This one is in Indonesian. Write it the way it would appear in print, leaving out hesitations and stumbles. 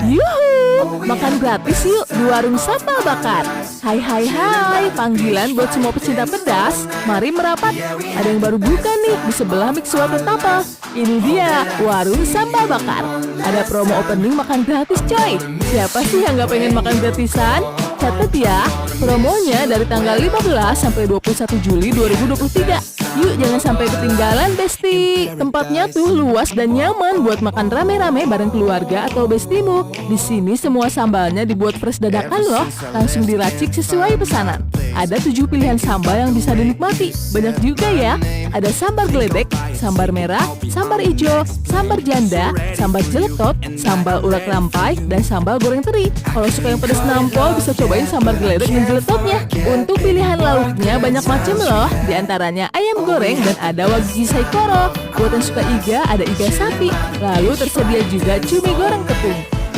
Yuhu, makan gratis yuk di warung sambal bakar. Hai hai hai, panggilan buat semua pecinta pedas. Mari merapat. Ada yang baru buka nih di sebelah Mixua Ketapel. Ini dia, warung sambal bakar. Ada promo opening makan gratis coy. Siapa sih yang gak pengen makan gratisan? Catat ya, promonya dari tanggal 15 sampai 21 Juli 2023. Yuk jangan sampai ketinggalan Besti. Tempatnya tuh luas dan nyaman buat makan rame-rame bareng keluarga atau bestimu. Di sini semua sambalnya dibuat fresh dadakan loh, langsung diracik sesuai pesanan. Ada 7 pilihan sambal yang bisa dinikmati. Banyak juga ya. Ada sambar geledek, sambar merah, sambar hijau, sambar janda, sambar jeletot, sambal urat lampai, dan sambal goreng teri. Kalau suka yang pedas nampol bisa cobain sambar geledek dan jeletotnya. Untuk pilihan lauknya banyak macam loh. Di antaranya ayam goreng dan ada wagyu saikoro. Buat yang suka iga ada iga sapi. Lalu tersedia juga cumi goreng tepung.